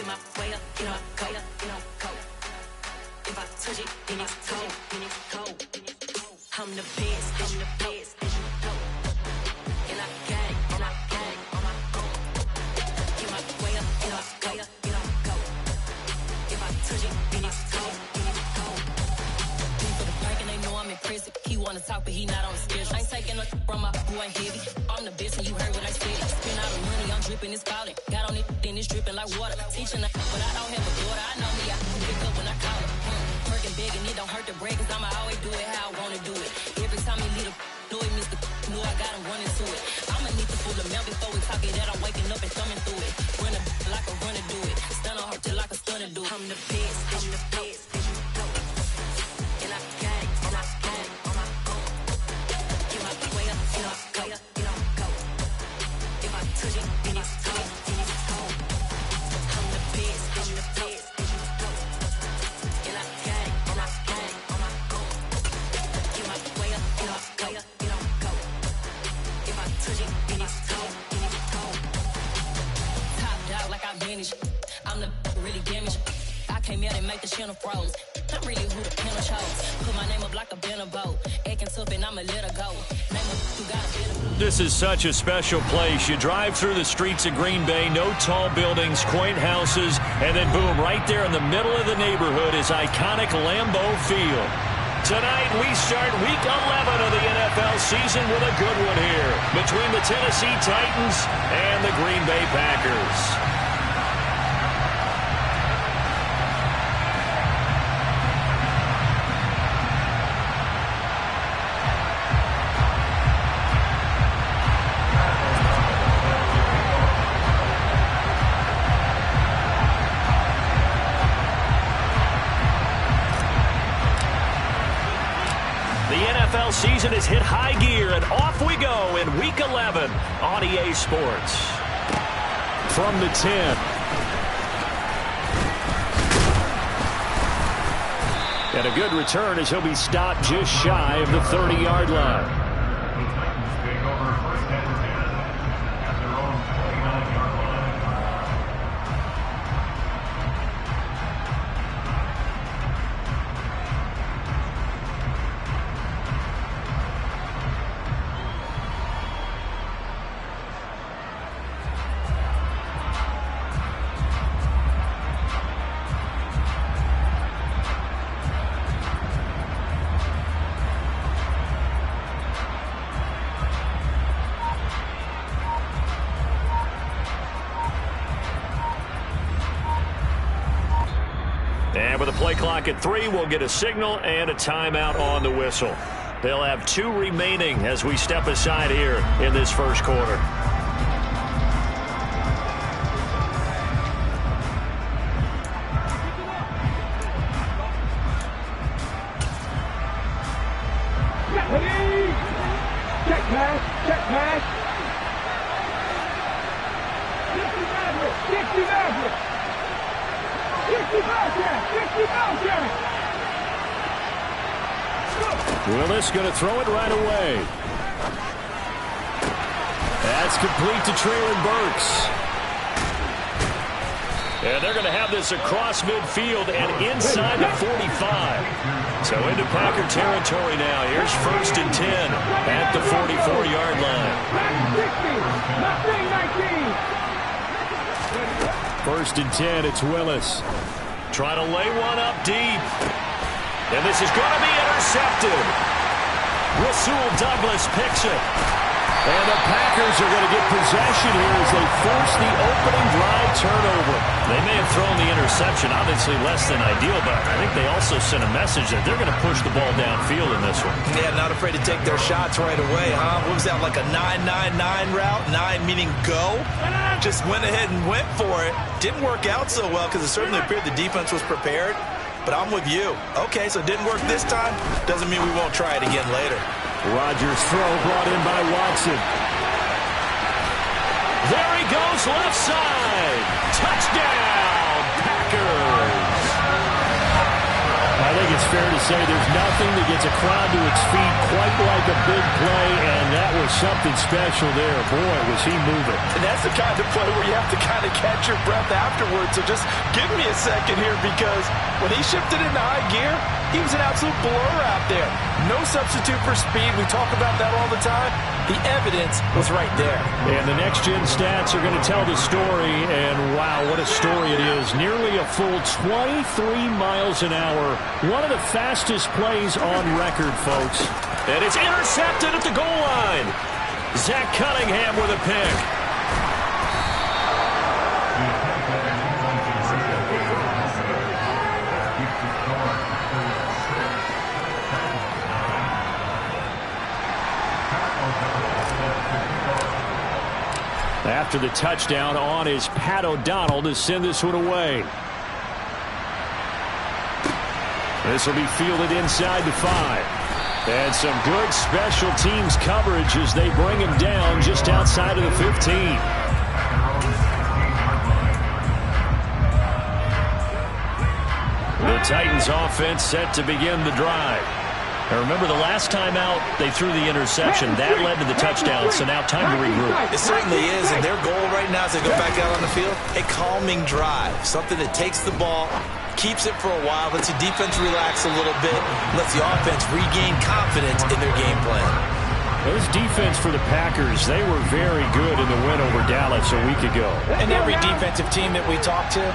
Get my way up, you know, go, you know, go. If I touch it, then it's cold, then it's cold. I'm the best, I'm the best, as you know. And I got it, and I got it on my own. Get my way up, you know, go, you know, go. If I touch it, then it's cold, then it's cold. For the prank and they know I'm in prison. He wanna talk, but he not on the schedule. I ain't taking no from my boy heavy. I'm the best, and you heard what I said. Spend all the money, I'm dripping, it's falling. Got on it, then it's dripping like water. Teaching her, but I don't have a daughter. I know me, I can pick up when I call it. Working big, and it don't hurt to break, cause I'ma always do it how I wanna do it. Every time he lead a do it, Mr. Knew I got him running to it. I'ma need to full of milk before we talk it that I'm waking up and thumbing through it. Run a like a runner do it. Stun on her till like a stunner do it. I'm the best, I'm the best, as you know. And I got it, and I got it on my own. Get my way up, you know, go, you know, go. If I touch it, then it's cold, then it's cold. I'm the best, as you know. And I got it, and I got it on my own. Get my way up, you know, go, you know, go. If I touch it, then it's cold, then it's cold. Top dog like I manage. I'm the really damaged. I came out and make the channel froze. I'm really who the panel chose. Put my name up like a banner boat. Acting tough and I'ma let her go. Name up who got a better. This is such a special place. You drive through the streets of Green Bay, no tall buildings, quaint houses, and then boom, right there in the middle of the neighborhood is iconic Lambeau Field. Tonight, we start Week 11 of the NFL season with a good one here between the Tennessee Titans and the Green Bay Packers. Season has hit high gear, and off we go in Week 11 on EA Sports. From the 10. And a good return as he'll be stopped just shy of the 30-yard line. Clock at 3, we'll get a signal and a timeout on the whistle. They'll have 2 remaining as we step aside here in this first quarter. Check pass, check pass. 50 Maverick. 50 Maverick. Willis going to throw it right away. That's complete to Treylon Burks. And they're going to have this across midfield and inside the 45. So into Packer territory now. Here's 1st and 10 at the 44-yard line. 1st and 10, it's Willis. Trying to lay one up deep. And this is going to be intercepted. Rasul Douglas picks it. And the Packers are going to get possession here as they force the opening drive turnover. They may have thrown the interception, obviously less than ideal, but I think they also sent a message that they're going to push the ball downfield in this one. Yeah, not afraid to take their shots right away, huh? What was that, like a 9-9-9 route? 9 meaning go? Just went ahead and went for it. Didn't work out so well because it certainly appeared the defense was prepared. But I'm with you. Okay, so it didn't work this time. Doesn't mean we won't try it again later. Rodgers' throw brought in by Watson. There he goes, left side. Touchdown, Packers. I think it's fair to say there's nothing that gets a crowd to its feet quite like a big play, and that was something special there. Boy, was he moving. And that's the kind of play where you have to kind of catch your breath afterwards. So just give me a second here, because when he shifted into high gear, he was an absolute blur out there. No substitute for speed. We talk about that all the time. The evidence was right there. And the next-gen stats are going to tell the story, and wow, what a story it is. Nearly a full 23 miles an hour. One of the fastest plays on record, folks. And it's intercepted at the goal line. Zach Cunningham with a pick. After the touchdown, on is Pat O'Donnell to send this one away. This will be fielded inside the 5. And some good special teams coverage as they bring him down just outside of the 15. The Titans offense set to begin the drive. And remember, the last time out, they threw the interception. That led to the touchdown, so now time to regroup. It certainly is, and their goal right now as they go back out on the field, a calming drive, something that takes the ball, keeps it for a while, lets the defense relax a little bit, lets the offense regain confidence in their game plan. This defense for the Packers, they were very good in the win over Dallas a week ago. And every defensive team that we talk to,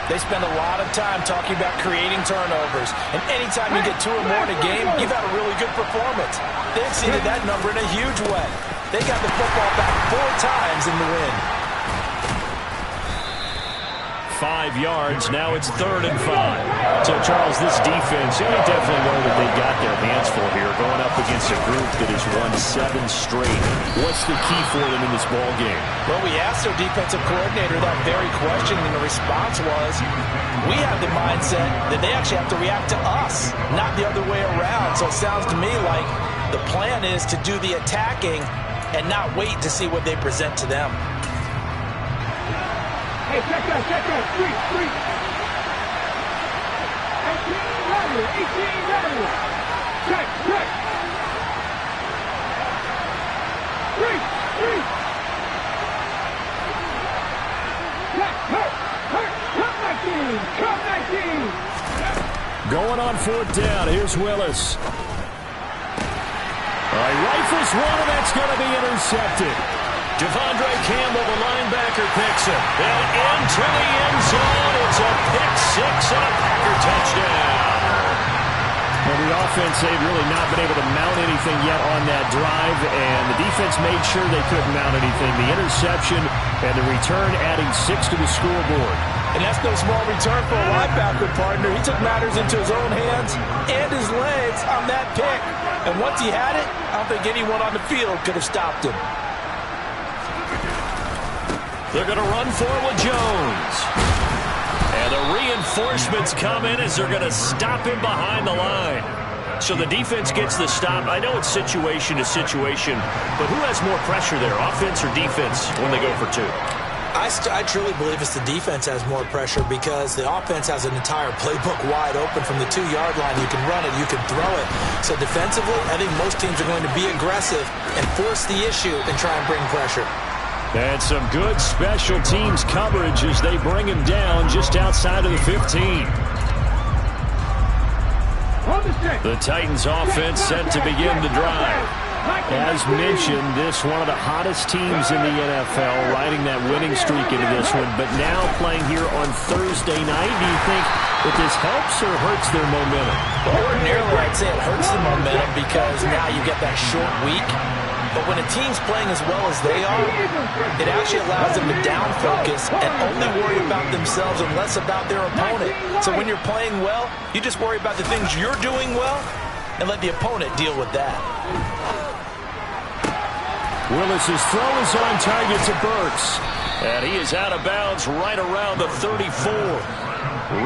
they spend a lot of time talking about creating turnovers. And anytime you get 2 or more in a game, you've had a really good performance. They exceeded that number in a huge way. They got the football back 4 times in the win. 5 yards. Now it's 3rd and 5. So, Charles, this defense, they definitely know that they got their hands full here, going up against a group that has won 7 straight. What's the key for them in this ball game? Well, we asked their defensive coordinator that very question, and the response was, we have the mindset that they actually have to react to us, not the other way around. So it sounds to me like the plan is to do the attacking and not wait to see what they present to them. Hey, check that, 3. 18 ready. Check. 3. Check, come 19. Going on 4th down, here's Willis. All right, rifles one, and that's going to be intercepted. Devondre Campbell, the linebacker, picks it. And into the end zone. It's a pick-6 and a Packer touchdown. Well, the offense, they've really not been able to mount anything yet on that drive, and the defense made sure they couldn't mount anything. The interception and the return adding 6 to the scoreboard. And that's no small return for a linebacker, partner. He took matters into his own hands and his legs on that pick. And once he had it, I don't think anyone on the field could have stopped him. They're going to run for it with Jones. And the reinforcements come in as they're going to stop him behind the line. So the defense gets the stop. I know it's situation to situation, but who has more pressure there, offense or defense, when they go for 2? I truly believe it's the defense has more pressure because the offense has an entire playbook wide open from the 2-yard line. You can run it, you can throw it. So defensively, I think most teams are going to be aggressive and force the issue and try and bring pressure. And some good special teams coverage as they bring him down just outside of the 15. The Titans offense set to begin the drive. As mentioned, this one of the hottest teams in the NFL, riding that winning streak into this one, but now playing here on Thursday night. Do you think that this helps or hurts their momentum? Well, ordinarily, I'd say it hurts the momentum because now you get that short week. But when a team's playing as well as they are, it actually allows them to down focus and only worry about themselves and less about their opponent. So when you're playing well, you just worry about the things you're doing well and let the opponent deal with that. Willis's throw is on target to Burks. And he is out of bounds right around the 34.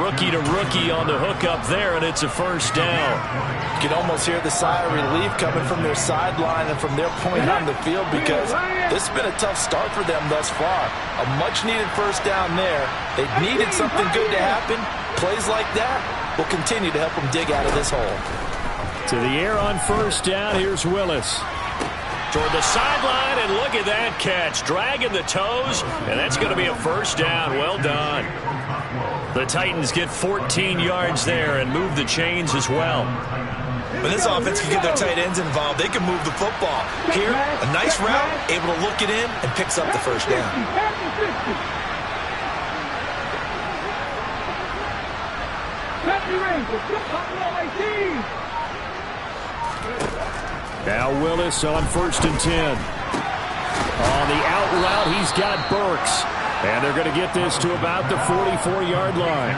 Rookie to rookie on the hook up there, and it's a first down. You can almost hear the sigh of relief coming from their sideline and from their point on the field because this has been a tough start for them thus far. A much-needed first down there. They needed something good to happen. Plays like that will continue to help them dig out of this hole. To the air on first down. Here's Willis. Toward the sideline, and look at that catch. Dragging the toes, and that's going to be a first down. Well done. The Titans get 14 yards there and move the chains as well. When this offense can get their tight ends involved, they can move the football. Here, a nice route, able to look it in, and picks up the first down. Now Willis on first and 10. On the out route, he's got Burks. And they're going to get this to about the 44-yard line.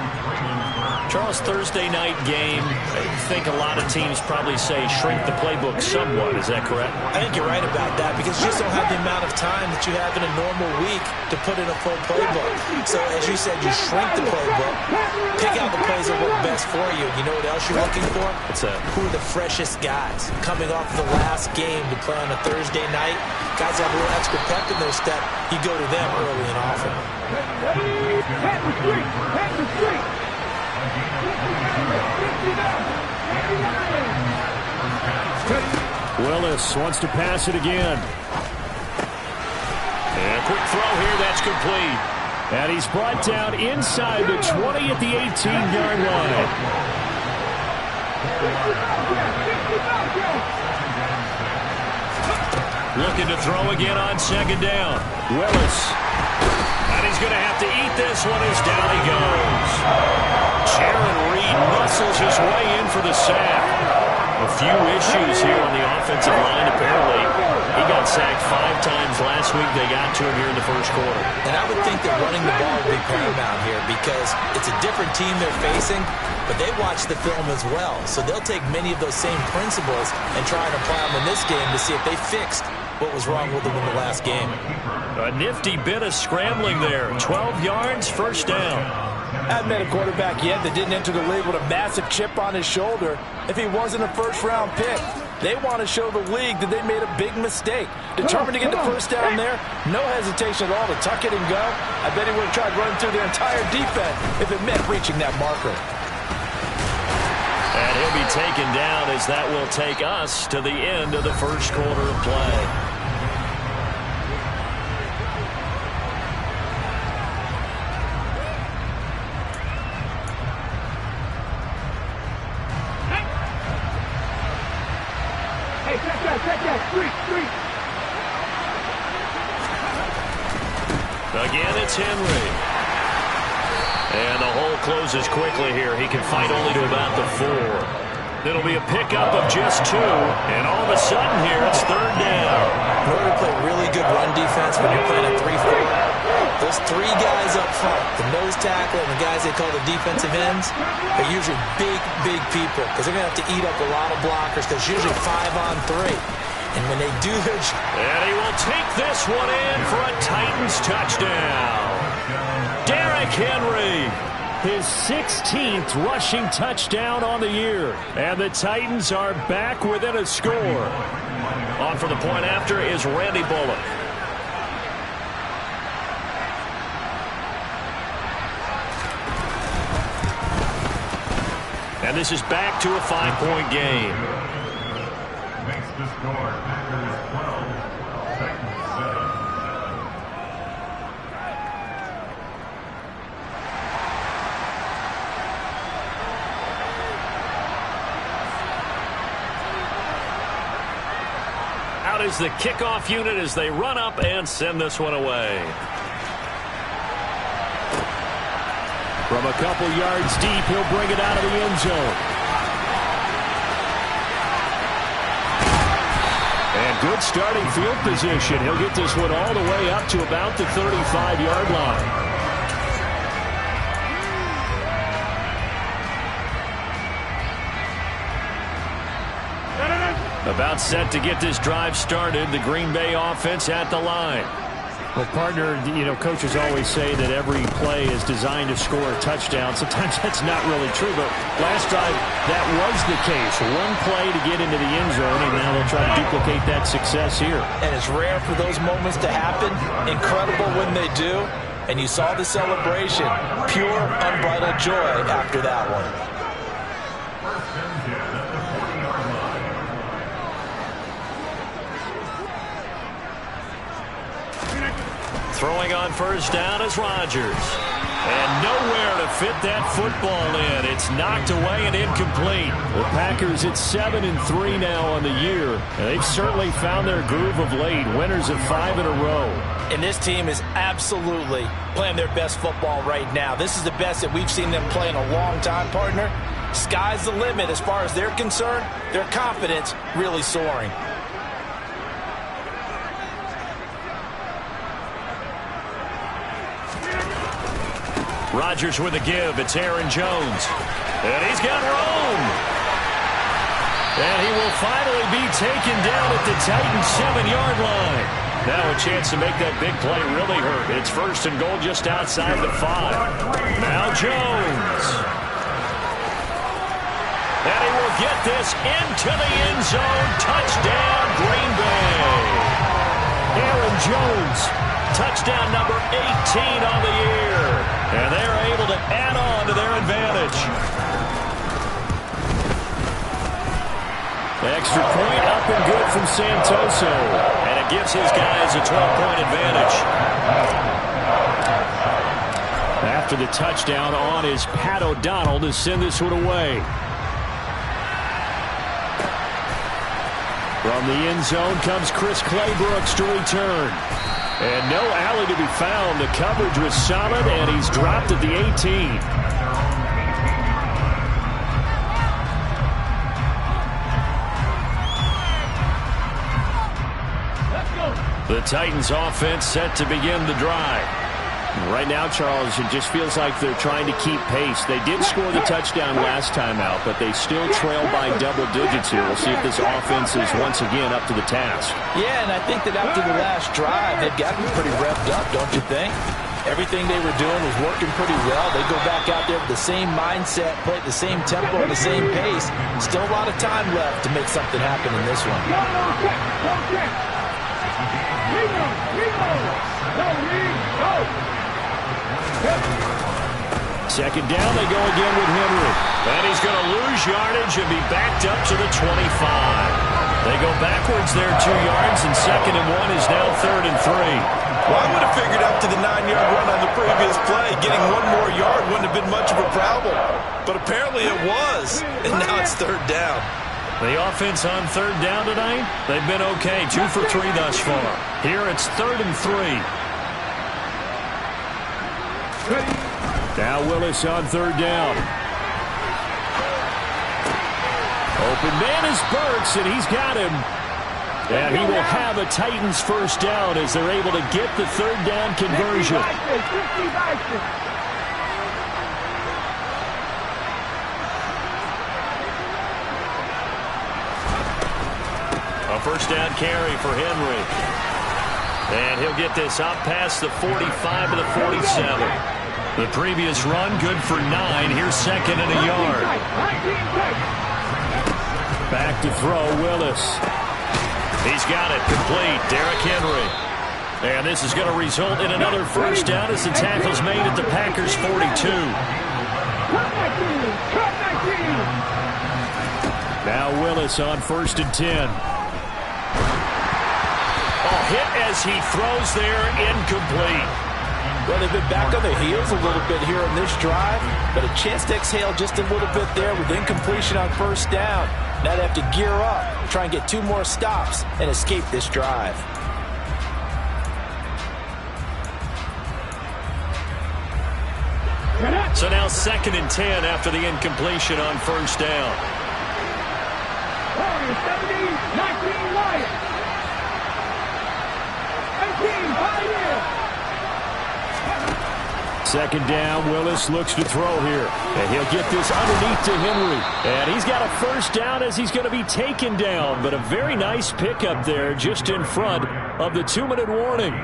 Charles, Thursday night game, I think a lot of teams probably say shrink the playbook somewhat. Is that correct? I think you're right about that because you just don't have the amount of time that you have in a normal week to put in a full playbook. So, as you said, you shrink the playbook, pick out the plays that work best for you. You know what else you're looking for? What's that? Who are the freshest guys coming off the last game to play on a Thursday night? Guys have a little extra pep in their step. You go to them early and often. Willis wants to pass it again. And a quick throw here, that's complete. And he's brought down inside the 20 at the 18-yard line. Looking to throw again on second down. Willis. And he's going to have to eat this one as down he goes. Jaron Reed muscles his way in for the sack. A few issues here on the offensive line, apparently. He got sacked 5 times last week. They got to him here in the first quarter. And I would think that running the ball would be paramount here because it's a different team they're facing, but they watch the film as well. So they'll take many of those same principles and try and apply them in this game to see if they fixed what was wrong with them in the last game. A nifty bit of scrambling there. 12 yards, first down. I haven't met a quarterback yet that didn't enter the league with a massive chip on his shoulder if he wasn't a first-round pick. They want to show the league that they made a big mistake. Determined to get the first down there, no hesitation at all to tuck it and go. I bet he would have tried running through their entire defense if it meant reaching that marker. And he'll be taken down as that will take us to the end of the first quarter of play. Again, it's Henry. And the hole closes quickly here. He can fight only to about the 4. It'll be a pickup of just 2. And all of a sudden here, it's third down. In order to play really good run defense when you're playing a 3-4, those 3 guys up front, the nose tackle and the guys they call the defensive ends, are usually big people because they're going to have to eat up a lot of blockers because it's usually 5-on-3. And when they do their job... And he will take this one in for a Titans touchdown. Derrick Henry, his 16th rushing touchdown on the year. And the Titans are back within a score. On for the point after is Randy Bullock. And this is back to a 5-point game. Makes the score. Packers 12, Titans 7. Out is the kickoff unit as they run up and send this one away. From a couple yards deep, he'll bring it out of the end zone. And good starting field position. He'll get this one all the way up to about the 35-yard line. About set to get this drive started. The Green Bay offense at the line. Well, partner, you know, coaches always say that every play is designed to score a touchdown. Sometimes that's not really true, but last drive, that was the case. One play to get into the end zone, and now they'll try to duplicate that success here. And it's rare for those moments to happen. Incredible when they do. And you saw the celebration. Pure, unbridled joy after that one. Throwing on first down is Rodgers. And nowhere to fit that football in. It's knocked away and incomplete. The Packers at 7-3 now on the year. And they've certainly found their groove of late. Winners of 5 in a row. And this team is absolutely playing their best football right now. This is the best that we've seen them play in a long time, partner. Sky's the limit as far as they're concerned. Their confidence really soaring. Rodgers with a give. It's Aaron Jones. And he's got room. And he will finally be taken down at the Titans' 7-yard line. Now a chance to make that big play really hurt. It's first and goal just outside the 5. Now Jones. And he will get this into the end zone. Touchdown, Green Bay. Aaron Jones, touchdown number 18 on the year. And they're able to add on to their advantage. The extra point up and good from Santoso. And it gives his guys a 12-point advantage. After the touchdown on is Pat O'Donnell to send this one away. From the end zone comes Chris Claybrooks to return. And no alley to be found. The coverage was solid, and he's dropped at the 18. The Titans offense set to begin the drive. Right now, Charles, it just feels like they're trying to keep pace. They did score the touchdown last time out, but they still trail by double digits here. We'll see if this offense is once again up to the task. Yeah, and I think that after the last drive, they've gotten pretty revved up, don't you think? Everything they were doing was working pretty well. They go back out there with the same mindset, play at the same tempo, and the same pace. Still a lot of time left to make something happen in this one. Second down, they go again with Henry. And he's going to lose yardage and be backed up to the 25. They go backwards there 2 yards, and 2nd and 1 is now 3rd and 3. Well, I would have figured up to the 9-yard run on the previous play. Getting one more yard wouldn't have been much of a problem. But apparently it was, and now it's 3rd down. The offense on 3rd down tonight, they've been okay. 2 for 3 thus far. Here it's 3rd and 3. Now Willis on 3rd down. Open man is Burks, and he's got him. And he will have a Titans first down as they're able to get the 3rd down conversion. A first down carry for Henry. And he'll get this out past the 45 to the 47. The previous run, good for 9. Here's 2nd and a yard. Back to throw, Willis. He's got it complete. Derrick Henry. And this is going to result in another first down as the tackle's made at the Packers' 42. Now Willis on 1st and 10. Hit as he throws there, incomplete. Well, they've been back on their heels a little bit here in this drive, but a chance to exhale just a little bit there with incompletion on first down. Now they have to gear up, try and get 2 more stops, and escape this drive. So now 2nd and 10 after the incompletion on first down. 19 Lions. 18 Pioneers. 2nd down, Willis looks to throw here. And he'll get this underneath to Henry. And he's got a first down as he's going to be taken down. But a very nice pickup there just in front of the 2-minute warning.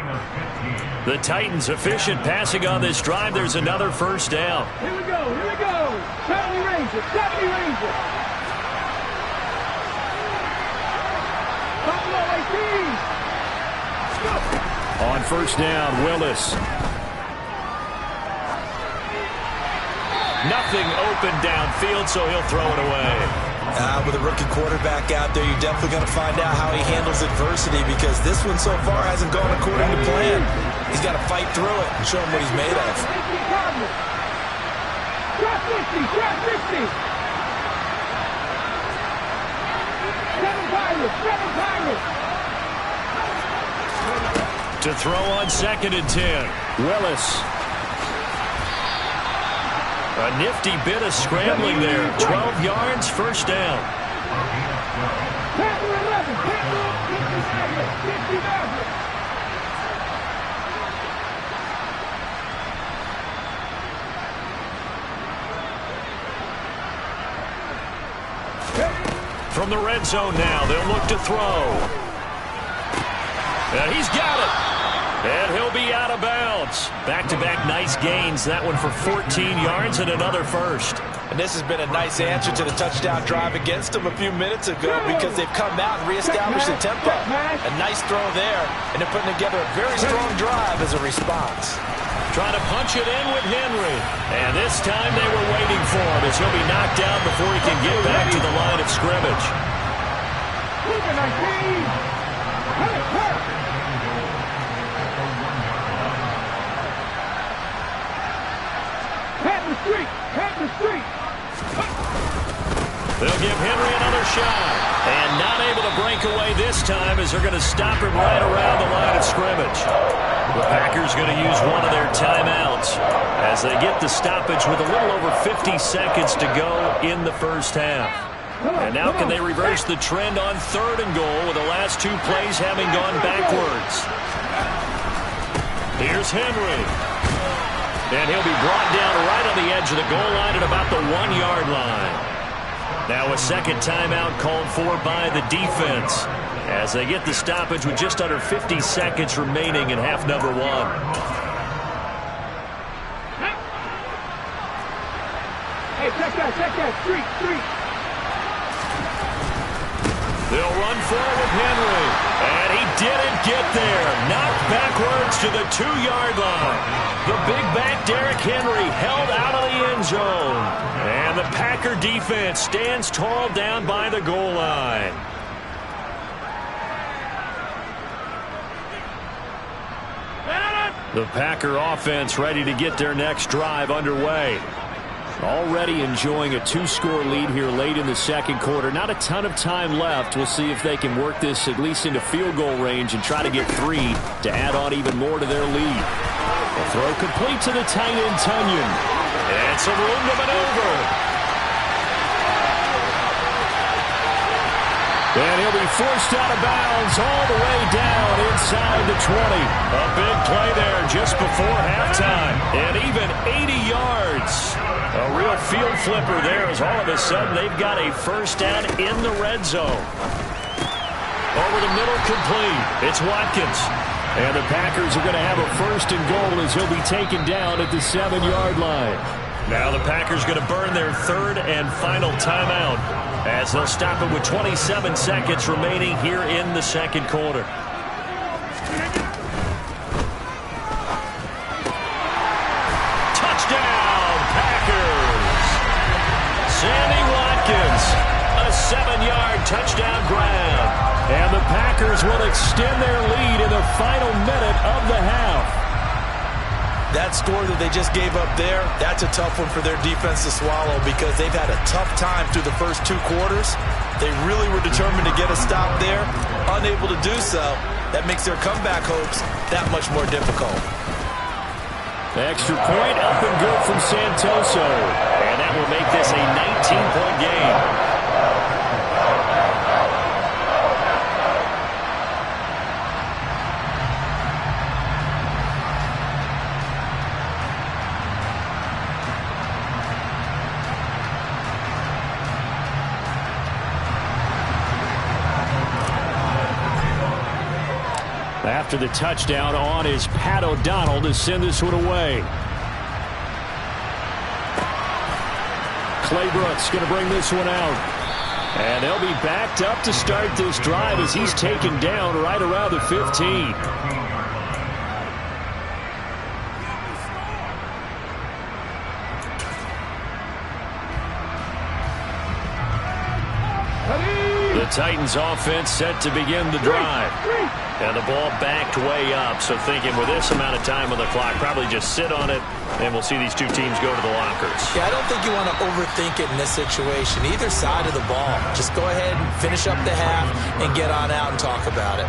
The Titans efficient passing on this drive. There's another first down. Here we go, here we go. 70 Rangers, 70 Rangers. Buffalo 18. On first down, Willis. Nothing open downfield, so he'll throw it away. With a rookie quarterback out there, you're definitely going to find out how he handles adversity because this one so far hasn't gone according to plan. He's got to fight through it and show him what he's made of. Drop 50, drop 50. 7 Pirates, 7 Pirates. To throw on 2nd and 10. Willis. A nifty bit of scrambling there. 12 yards, first down. Panther 11, Panther 50 Maverick. From the red zone now, they'll look to throw. And he's got it. And he'll be out of bounds. Back-to-back nice gains. That one for 14 yards and another first. And this has been a nice answer to the touchdown drive against them a few minutes ago because they've come out and reestablished the tempo. A nice throw there, and they're putting together a very strong drive as a response. Trying to punch it in with Henry. And this time they were waiting for him as he'll be knocked down before he can get back to the line of scrimmage. They'll give Henry another shot. And not able to break away this time as they're going to stop him right around the line of scrimmage. The Packers going to use one of their timeouts as they get the stoppage with a little over 50 seconds to go in the first half. And now can they reverse the trend on 3rd and goal with the last 2 plays having gone backwards. Here's Henry. And he'll be brought down right on the edge of the goal line at about the 1-yard line. Now a second timeout called for by the defense as they get the stoppage with just under 50 seconds remaining in half number 1. Hey, check that, street. They'll run forward with Henry, and he didn't get there. Knocked backwards to the 2-yard line. The big back Derrick Henry held out of the end zone. And the Packer defense stands tall down by the goal line. The Packer offense ready to get their next drive underway. Already enjoying a 2-score lead here late in the second quarter. Not a ton of time left. We'll see if they can work this at least into field goal range and try to get 3 to add on even more to their lead. The throw complete to the tight end, Tunyon. And some room to maneuver. And he'll be forced out of bounds all the way down inside the 20. A big play there just before halftime. And even 80 yards. A real field flipper there as all of a sudden they've got a first down in the red zone. Over the middle, complete. It's Watkins. And the Packers are going to have a first and goal as he'll be taken down at the 7-yard line. Now the Packers going to burn their 3rd and final timeout as they'll stop it with 27 seconds remaining here in the second quarter. Touchdown, Packers! Sammy Watkins, a 7-yard touchdown grab. And the Packers will extend their lead in the final minute of the half. That score that they just gave up there, that's a tough one for their defense to swallow because they've had a tough time through the first 2 quarters. They really were determined to get a stop there. Unable to do so, that makes their comeback hopes that much more difficult. Extra point up and good from Santoso. And that will make this a 19-point game. After the touchdown, on is Pat O'Donnell to send this one away. Clay Brooks going to bring this one out. And they'll be backed up to start this drive as he's taken down right around the 15. The Titans offense set to begin the drive. And the ball backed way up, so thinking with this amount of time on the clock, probably just sit on it, and we'll see these two teams go to the lockers. Yeah, I don't think you want to overthink it in this situation. Either side of the ball. Just go ahead and finish up the half and get on out and talk about it.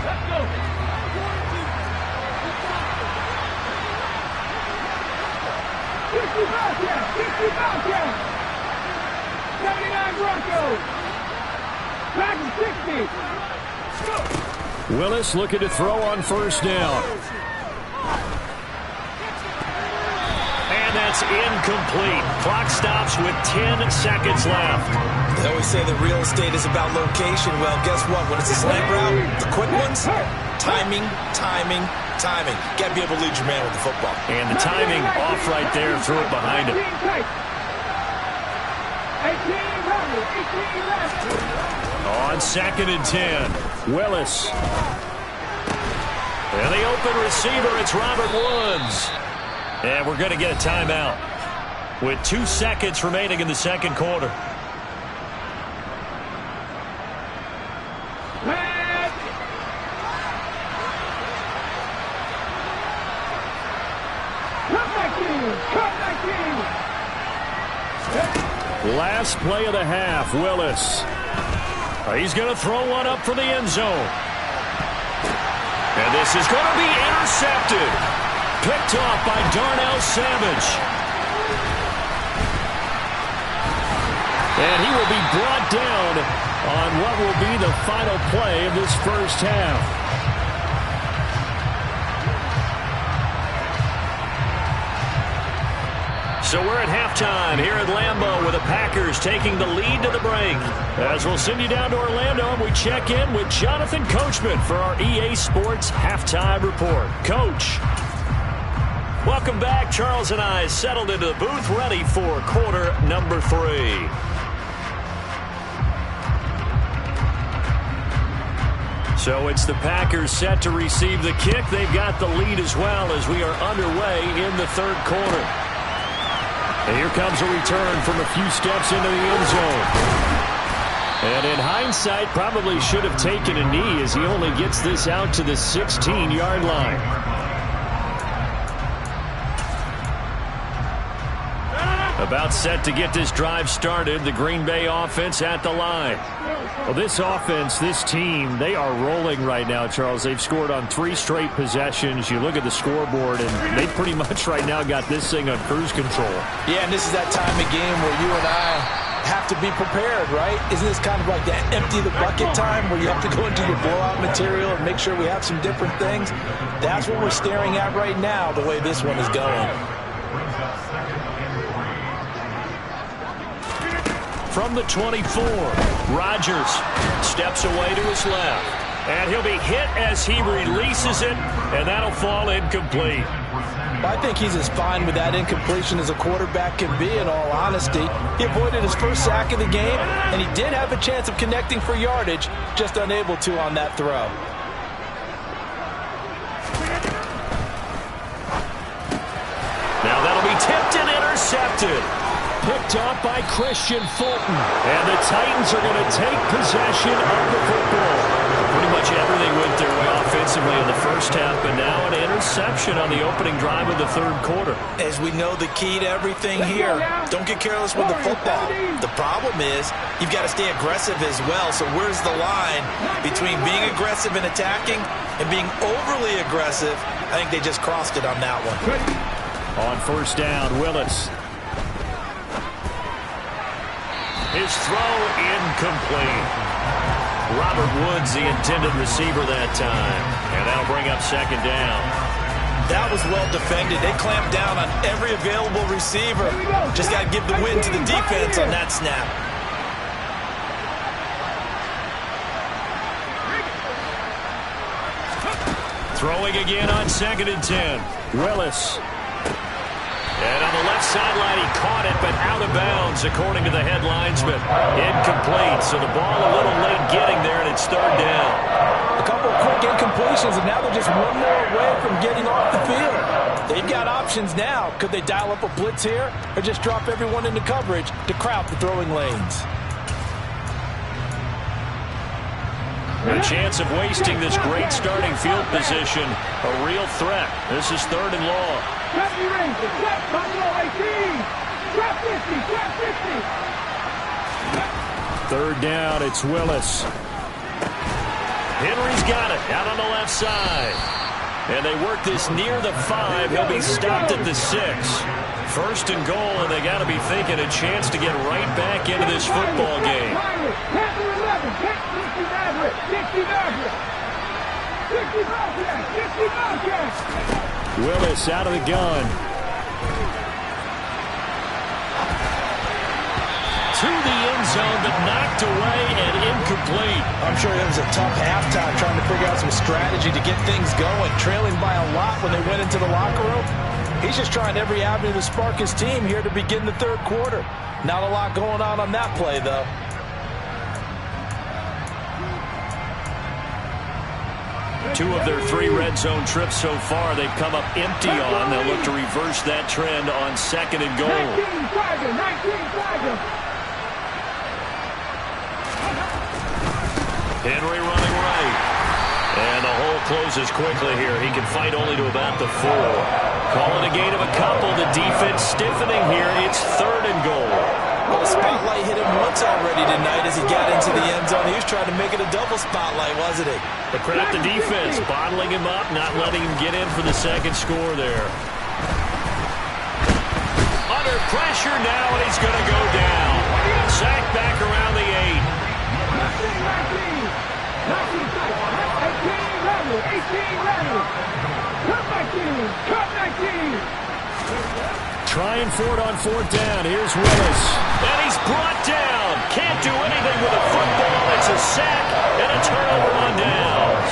Let's go. 65 count. 79 Broncos. Back to 60. Willis looking to throw on first down. And that's incomplete. Clock stops with 10 seconds left. They always say that real estate is about location. Well, guess what? When it's a slant route, the quick ones, timing. Got to be able to lead your man with the football. And the timing off right there. Threw it behind him. 18 left. On 2nd and 10. Willis. And the open receiver, it's Robert Woods. And we're going to get a timeout with 2 seconds remaining in the second quarter. Last play of the half, Willis. He's going to throw one up for the end zone. And this is going to be intercepted. Picked off by Darnell Savage. And he will be brought down on what will be the final play of this first half. So we're at halftime here at Lambeau with the Packers taking the lead to the break. As we'll send you down to Orlando and we check in with Jonathan Coachman for our EA Sports Halftime Report. Coach. Welcome back. Charles and I settled into the booth ready for quarter number 3. So it's the Packers set to receive the kick. They've got the lead as well as we are underway in the third quarter. And here comes a return from a few steps into the end zone. And in hindsight, probably should have taken a knee as he only gets this out to the 16-yard line. About set to get this drive started, the Green Bay offense at the line. Well, this offense, this team, they are rolling right now, Charles. They've scored on 3 straight possessions. You look at the scoreboard, and they pretty much right now got this thing on cruise control. Yeah, and this is that time of game where you and I have to be prepared, right? Isn't this kind of like that empty the bucket time where you have to go into your blowout material and make sure we have some different things? That's what we're staring at right now, the way this one is going. From the 24, Rodgers steps away to his left. And he'll be hit as he releases it, and that'll fall incomplete. I think he's as fine with that incompletion as a quarterback can be, in all honesty. He avoided his first sack of the game, and he did have a chance of connecting for yardage, just unable to on that throw. Now that'll be tipped and intercepted. Picked off by Christian Fulton. And the Titans are going to take possession of the football. Pretty much everything went their way offensively in the first half, but now an interception on the opening drive of the third quarter. As we know, the key to everything here, don't get careless with the football. The problem is you've got to stay aggressive as well. So where's the line between being aggressive and attacking and being overly aggressive? I think they just crossed it on that one. On first down, Willis. His throw incomplete. Robert Woods, the intended receiver that time. And that'll bring up second down. That was well defended. They clamped down on every available receiver. Just got to give the win to the defense on that snap. Throwing again on 2nd and 10. Willis. And on the left sideline, he caught it, but out of bounds, according to the head linesman. Incomplete, so the ball a little late getting there, and it's third down. A couple of quick incompletions, and now they're just one more away from getting off the field. They've got options now. Could they dial up a blitz here, or just drop everyone into coverage to crowd the throwing lanes? A chance of wasting this great starting field position. A real threat. This is 3rd and long. Deputy Ranger, step, Buffalo 18. Trap 50, trap 50. 3rd down, it's Willis. Henry's got it out on the left side. And they work this near the 5. He'll be stopped at the 6. 1st and goal, and they got to be thinking a chance to get right back into this football game. Willis out of the gun. To the end zone, but knocked away and incomplete. I'm sure it was a tough halftime trying to figure out some strategy to get things going, trailing by a lot when they went into the locker room. He's just trying every avenue to spark his team here to begin the 3rd quarter. Not a lot going on that play, though. Two of their 3 red zone trips so far, they've come up empty on. They'll look to reverse that trend on 2nd and goal. 19 Henry running right. And the hole closes quickly here. He can fight only to about the 4. Calling a gain of a couple. The defense stiffening here. It's 3rd and goal. Well, the spotlight hit him once already tonight as he got into the end zone. He was trying to make it a double spotlight, wasn't he? The credit the defense, bottling him up, not letting him get in for the 2nd score there. Under pressure now, and he's going to go down. Sacked back around the 8. 19. Trying for it on 4th down. Here's Willis. And he's brought down. Can't do anything with a football. It's a sack and a turnover on downs.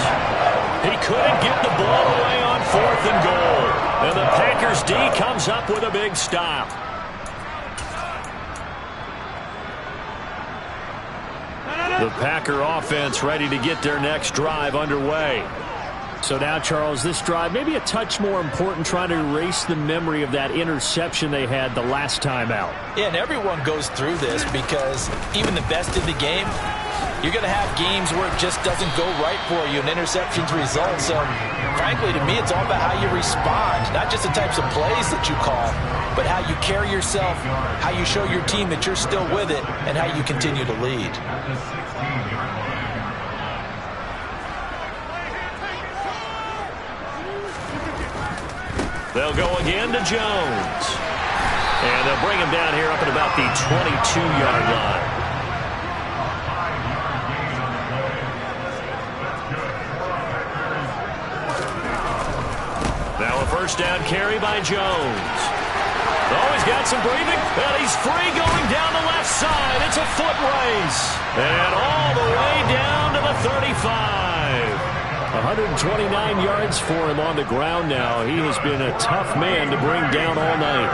He couldn't get the ball away on 4th and goal. And the Packers D comes up with a big stop. The Packer offense ready to get their next drive underway. So now, Charles, this drive maybe a touch more important, trying to erase the memory of that interception they had the last time out. Yeah, and everyone goes through this because even the best in the game, you're going to have games where it just doesn't go right for you and interceptions result. So, frankly, to me, it's all about how you respond, not just the types of plays that you call, but how you carry yourself, how you show your team that you're still with it, and how you continue to lead. They'll go again to Jones. And they'll bring him down here up at about the 22-yard line. Now a 1st down carry by Jones. Oh, he's got some breathing. And he's free going down the left side. It's a foot race. And all the way down to the 35. 129 yards for him on the ground now. He has been a tough man to bring down all night.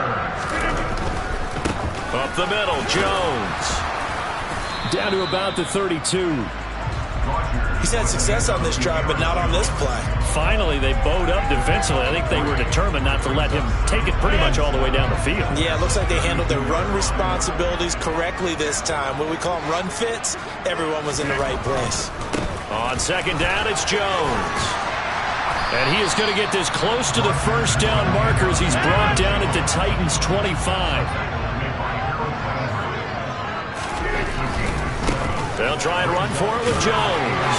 Up the middle, Jones. Down to about the 32. He's had success on this drive, but not on this play. Finally, they bowed up defensively. I think they were determined not to let him take it pretty much all the way down the field. Yeah, it looks like they handled their run responsibilities correctly this time. When we call them run fits, everyone was in the right place. On 2nd down, it's Jones. And he is going to get this close to the 1st down markers. He's brought down at the Titans' 25. They'll try and run for it with Jones.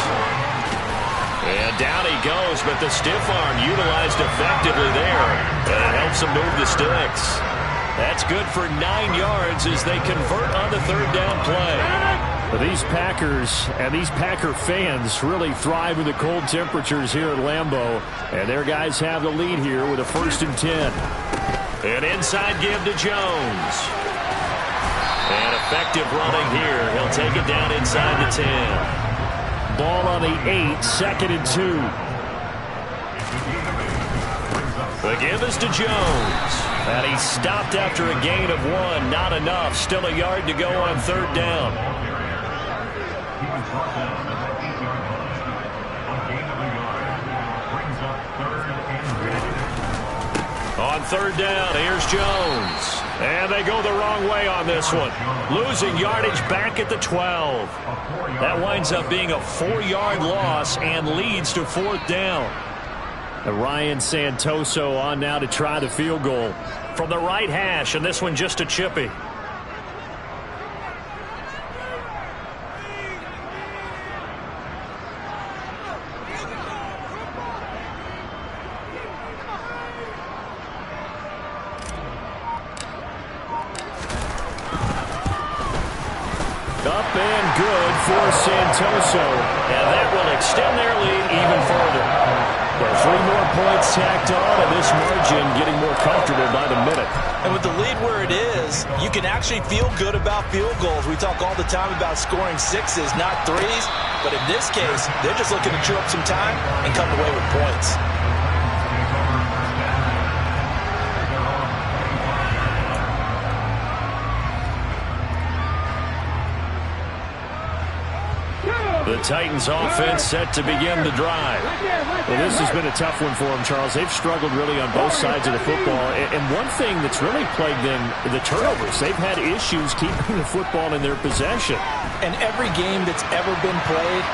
And down he goes, but the stiff arm utilized effectively there. And it helps him move the sticks. That's good for 9 yards as they convert on the 3rd down play. These Packers and these Packer fans really thrive in the cold temperatures here at Lambeau. And their guys have the lead here with a 1st and 10. An inside give to Jones. And effective running here. He'll take it down inside the 10. Ball on the 8, 2nd and 2. The give is to Jones. And he stopped after a gain of 1. Not enough. Still a yard to go on 3rd down. On 3rd down, here's Jones. And they go the wrong way on this one. Losing yardage back at the 12. That winds up being a 4-yard loss and leads to 4th down. And Ryan Santoso on now to try the field goal from the right hash, and this one just a chippy. Up and good for Santoso, and that will extend their lead even further. Well, 3 more points tacked on, and this margin getting more comfortable by the minute. And with the lead where it is, you can actually feel good about field goals. We talk all the time about scoring 6s, not 3s, but in this case, they're just looking to chew up some time and come away with points. The Titans offense set to begin the drive. Well, this has been a tough one for them, Charles. They've struggled really on both sides of the football. And one thing that's really plagued them, the turnovers. They've had issues keeping the football in their possession. And every game that's ever been played,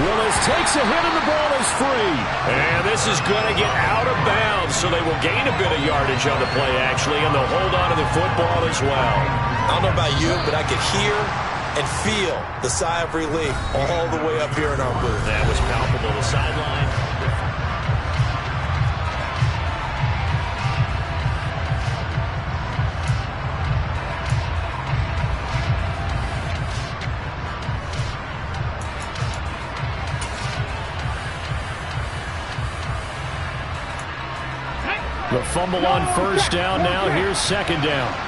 Willis takes a hit and the ball is free. And this is going to get out of bounds, so they will gain a bit of yardage on the play, actually, and they'll hold on to the football as well. I don't know about you, but I could hear and feel the sigh of relief all the way up here in our booth. That was palpable. The sideline. The fumble on 1st down now. Here's 2nd down.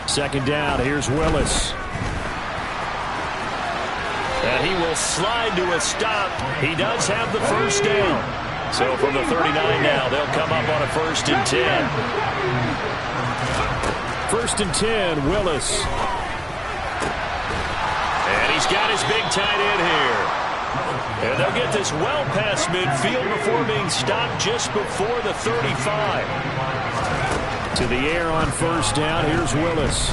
Second down, here's Willis. And he will slide to a stop. He does have the 1st down. So from the 39 now, they'll come up on a 1st and 10. 1st and 10, Willis. And he's got his big tight end here. And they'll get this well past midfield before being stopped just before the 35. To the air on 1st down. Here's Willis.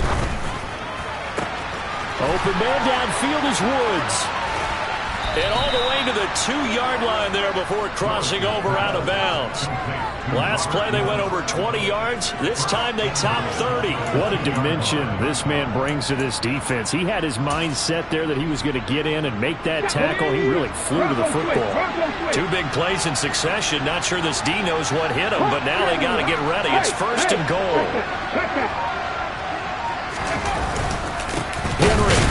Open man downfield is Woods. And all the way to the 2-yard line there before crossing over out of bounds. Last play they went over 20 yards. This time they topped 30. What a dimension this man brings to this defense. He had his mind set there that he was going to get in and make that tackle. He really flew to the football. 2 big plays in succession. Not sure this D knows what hit him, but now they got to get ready. It's 1st and goal. Henry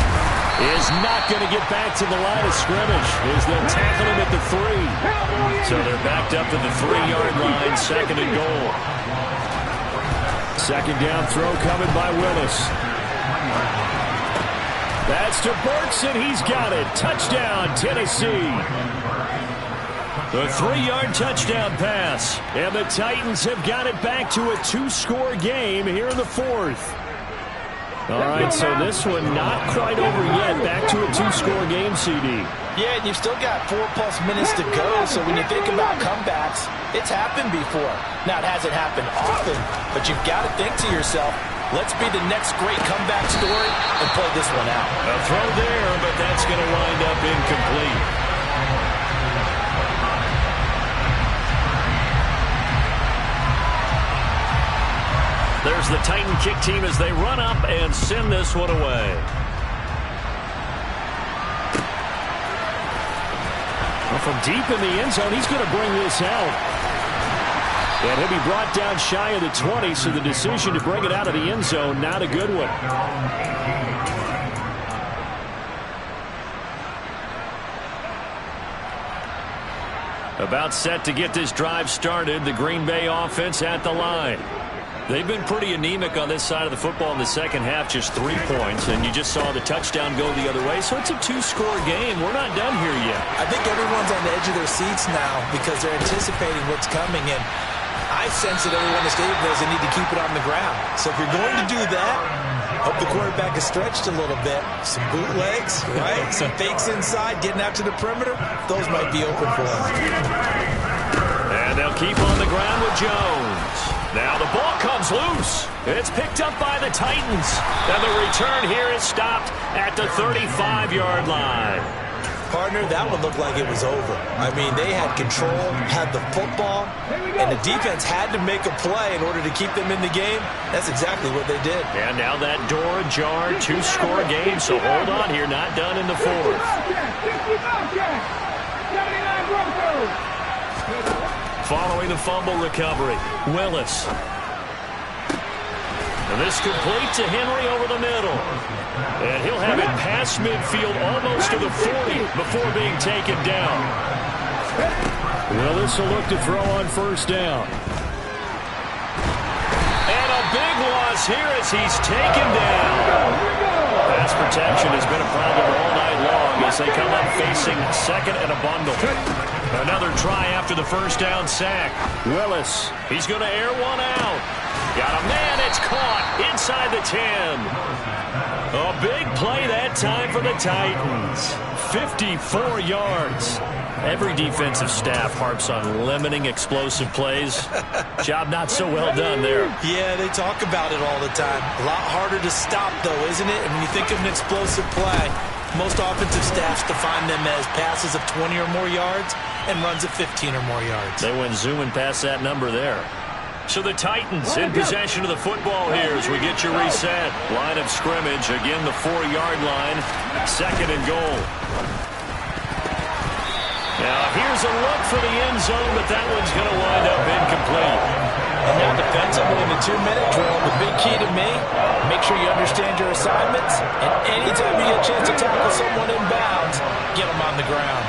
is not going to get back to the line of scrimmage as they'll tackle him at the 3. So they're backed up to the 3-yard line, 2nd and goal. 2nd down throw coming by Willis. That's to Burks, and he's got it. Touchdown, Tennessee. The 3-yard touchdown pass. And the Titans have got it back to a 2-score game here in the 4th. All right, so this one not quite over yet. Back to a 2-score game, CD. yeah, and you've still got 4+ minutes to go, so when you think about comebacks, it's happened before. Now, it hasn't happened often, but you've got to think to yourself, let's be the next great comeback story and play this one out. A throw there, but that's going to wind up incomplete. There's the Titan kick team as they run up and send this one away. Well, from deep in the end zone, he's going to bring this out. And he'll be brought down shy of the 20, so the decision to bring it out of the end zone, not a good one. About set to get this drive started, the Green Bay offense at the line. They've been pretty anemic on this side of the football in the second half, just 3 points, and you just saw the touchdown go the other way, so it's a 2-score game. We're not done here yet. I think everyone's on the edge of their seats now because they're anticipating what's coming, and I sense that everyone in the stadium knows they need to keep it on the ground. So if you're going to do that, Hope the quarterback is stretched a little bit. Some bootlegs, right? Some fakes inside, getting out to the perimeter. Those might be open for him. And they'll keep on the ground with Jones. Now the ball comes loose. It's picked up by the Titans. And the return here is stopped at the 35-yard line. Partner, that one looked like it was over. I mean, they had control, had the football, and the defense had to make a play in order to keep them in the game. That's exactly what they did. And now that door ajar, 2-score game, so hold on here, not done in the fourth. Following the fumble recovery, Willis. And this complete to Henry over the middle. And he'll have it past midfield almost to the 40 before being taken down. Willis will look to throw on first down. And a big loss here as he's taken down. Pass protection has been a problem all night long as they come up facing second and a bundle. Another try after the first down sack. Willis, he's going to air one out. Got a man, it's caught inside the 10. A big play that time for the Titans. 54 yards. Every defensive staff harps on limiting explosive plays. Job not so well done there. Yeah, they talk about it all the time. A lot harder to stop, though, isn't it? And when you think of an explosive play, most offensive staffs define them as passes of 20 or more yards and runs of 15 or more yards. They went zooming past that number there. So the Titans in possession of the football here as we get you reset. Line of scrimmage, again the 4-yard line, second and goal. Now here's a look for the end zone, but that one's going to wind up incomplete. And now defensively in the 2-minute drill, the big key to me, make sure you understand your assignments, and anytime you get a chance to tackle someone in bounds, get them on the ground.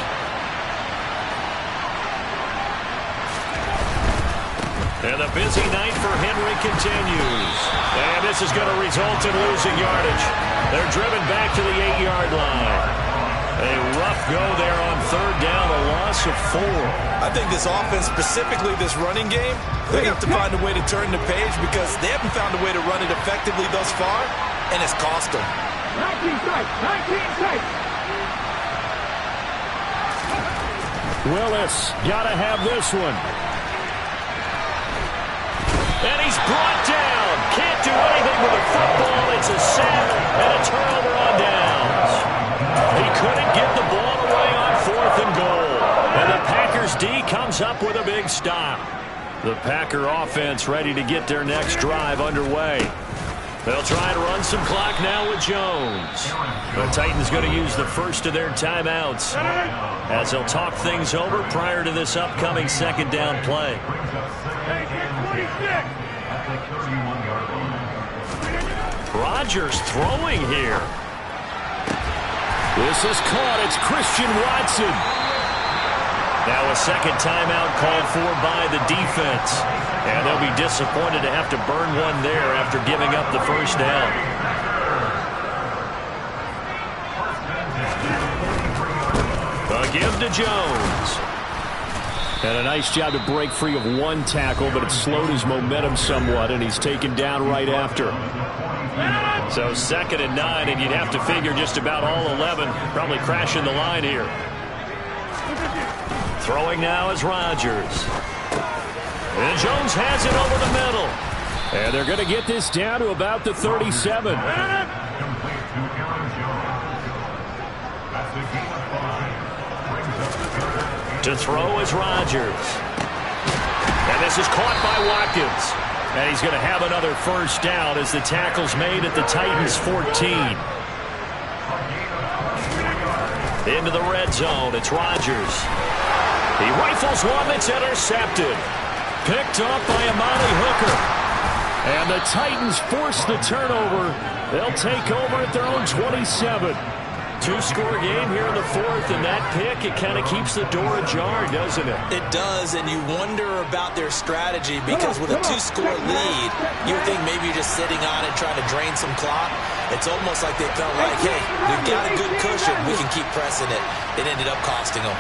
And the busy night for Henry continues. And this is going to result in losing yardage. They're driven back to the 8-yard line. A rough go there on third down, a loss of 4. I think this offense, specifically this running game, they have to find a way to turn the page because they haven't found a way to run it effectively thus far, and it's cost them. 19 tight, 19 tight. Willis, gotta have this one. And he's brought down. Can't do anything with the football. It's a sack and a turnover on downs. He couldn't get the ball away on fourth and goal. And the Packers D comes up with a big stop. The Packer offense ready to get their next drive underway. They'll try to run some clock now with Jones. The Titans going to use the first of their timeouts as they'll talk things over prior to this upcoming second down play. Rodgers throwing here. This is caught. It's Christian Watson. Now a second timeout called for by the defense. And they'll be disappointed to have to burn one there after giving up the first down. A give to Jones. And a nice job to break free of one tackle, but it slowed his momentum somewhat, and he's taken down right after. So second and 9, and you'd have to figure just about all 11 probably crashing the line here. Throwing now is Rodgers. And Jones has it over the middle. And they're going to get this down to about the 37. To throw is Rodgers. And this is caught by Watkins. And he's going to have another first down as the tackle's made at the Titans' 14. Into the red zone, it's Rodgers. He rifles one that's intercepted. Picked up by Amani Hooker. And the Titans force the turnover. They'll take over at their own 27. Two-score game here in the fourth, and that pick, it kind of keeps the door ajar, doesn't it? It does, and you wonder about their strategy because with a two-score lead, you would think maybe you're just sitting on it trying to drain some clock. It's almost like they felt like, hey, we've got a good cushion. We can keep pressing it. It ended up costing them.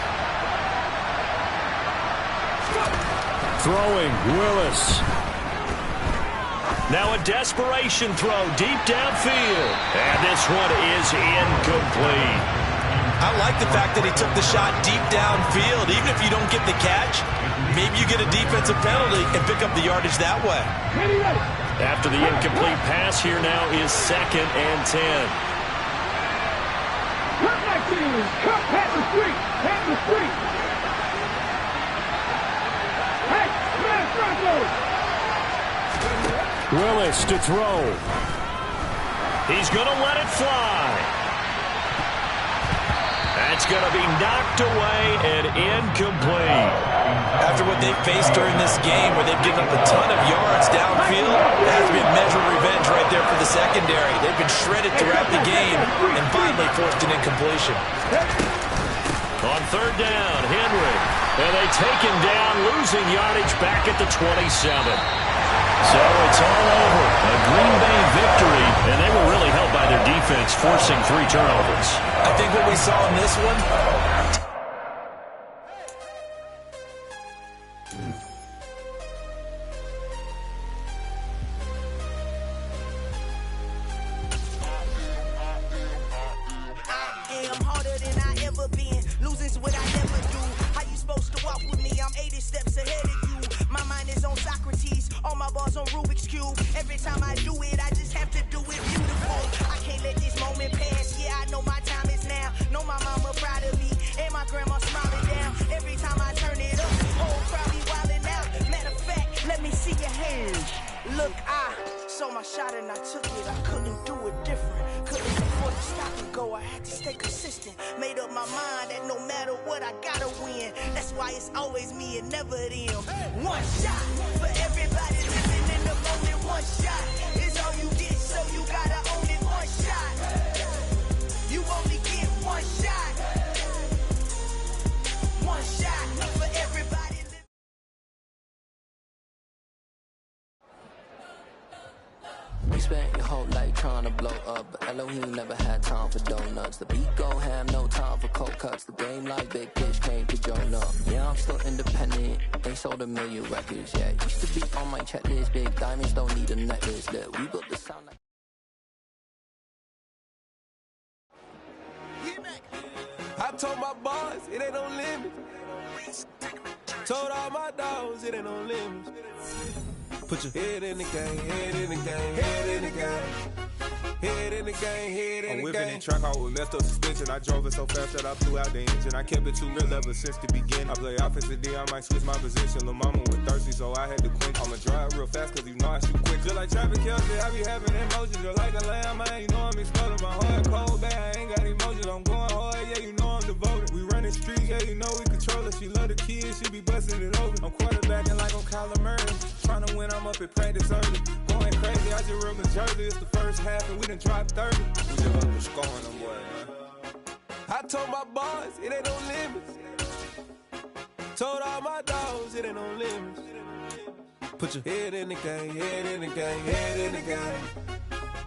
Throwing, Willis. Now a desperation throw deep downfield. And this one is incomplete. I like the fact that he took the shot deep downfield. Even if you don't get the catch, maybe you get a defensive penalty and pick up the yardage that way. After the incomplete pass, here now is 2nd and 10. Cut like this. Cut past the street. Past the street. Hey, smash Broncos. Willis to throw. He's going to let it fly. That's going to be knocked away and incomplete. After what they faced during this game where they've given up a ton of yards downfield, that has been measured revenge right there for the secondary. They've been shredded throughout the game and finally forced an incompletion. On 3rd down, Henry. And they take him down, losing yardage back at the 27. So it's all over. A Green Bay victory, and they were really helped by their defense, forcing 3 turnovers. I think what we saw in this one... I am harder than I ever been. Losing's what I never do. How you supposed to walk with me? I'm 80 steps ahead of you. My mind is on Socrates, all my bars on Rubik's Cube. Every time I do it, I just have to do it beautiful. I can't let this moment pass. Yeah, I know my time is now. Know my mama proud of me, and my grandma smiling down. Every time I turn it up, whole crowd be wildin' out. Matter of fact, let me see your hands. Look, I saw my shot and I took it. I couldn't do it different. Couldn't afford to stop and go. I had to stay consistent. Made up my mind that no matter what, I gotta win. That's why it's always me and never them. One shot for everybody living in the moment. One shot is all you get, so you gotta own it. One shot. You only get one shot. One shot for everybody. You spent your whole life trying to blow up, but Elohim never had time for donuts. The beat go ham, no time for cold cuts. The game like Big Fish came to join up. Yeah, I'm still independent, ain't sold 1 million records yet. Used to be on my checklist, big diamonds don't need a necklace. Look, we built the sound like... I told my boss, it ain't no limit. Told all my dogs, it ain't no limit. Put your head in the game, head in the game, head in the game. Head in the game, head in the game. I'm whipping in track out with messed up suspension. I drove it so fast that I blew out the engine. I kept it too real ever since the beginning. I play offensive D, I might switch my position. Lil' mama was thirsty, so I had to quench. I'ma drive real fast, cause you know I shoot quick. Just like Travis Kelce, I be having emotions. Just like a lamb, man, you know I'm exploding. My heart cold, bad, I ain't got emotions. I'm going hard, yeah, you know I'm devoted. We running streets, yeah, you know we control it. She love the kids, she be busting it over. I'm quarterbacking like I'm Kyler Murray. Trying to win, I'm up at practice early. Going crazy, I just real Jersey. It's the first half and we done dropped 30. We just up the scoring them boy, man. I told my boys, it ain't no limits. Told all my dogs, it ain't no limits. Put your head in the game, head in the game, head in the game.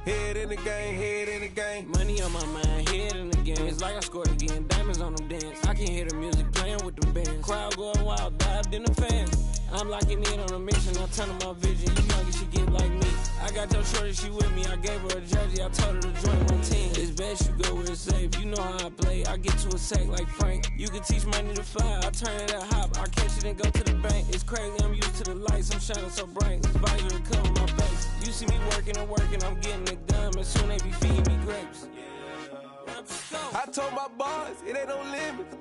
Head in the game, head in the game. Money on my mind, head in the game. It's like I scored again, diamonds on them dance. I can hear the music playing with them bands. Crowd going wild, dived in the fans. I'm locking in on a mission, I'm turning my vision. You young, she get like me. I got your shorty, she with me. I gave her a jersey, I told her to join my team. It's best you go where it's safe. You know how I play. I get to a sack like Frank. You can teach money to fly. I turn it at hop. I catch it and go to the bank. It's crazy, I'm used to the lights. I'm shining so bright. This visor cover my face. You see me working and working. I'm getting it done. And soon they be feeding me grapes. I told my boys, it ain't no limits.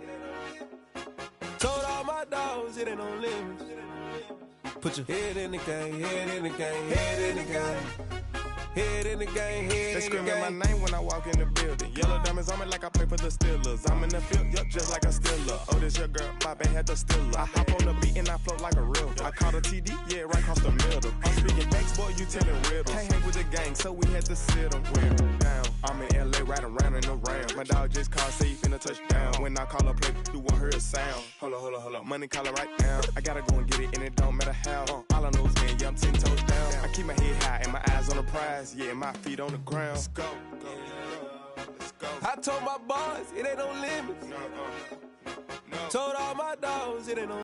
Told all my dogs, it ain't no limits. Put your head in the game, head in the game, head in the game. Head in the game, head in the game. They screaming my name when I walk in the building. Yellow diamonds on me like I play for the Steelers. I'm in the field, yup, just like a Steeler. Oh, this your girl, my band had the Steeler. I hop on the beat and I float like a real. I caught a TD, yeah, right across the middle. I'm speaking facts, boy, you telling riddles. Can't hang with the gang, so we had to sit them down. I'm in LA, riding around in the round. My dog just called, say he finna touchdown. When I call a play, you won't hear a sound. Hold up, money calling right now. I gotta go and get it, and it don't matter how. All I know is man, yeah, I'm 10 toes down. I keep my head high and my eyes on the prize. Yeah, my feet on the ground. Let's go. Let's go. I told my boys, it ain't no limits. Told all my dogs, it ain't no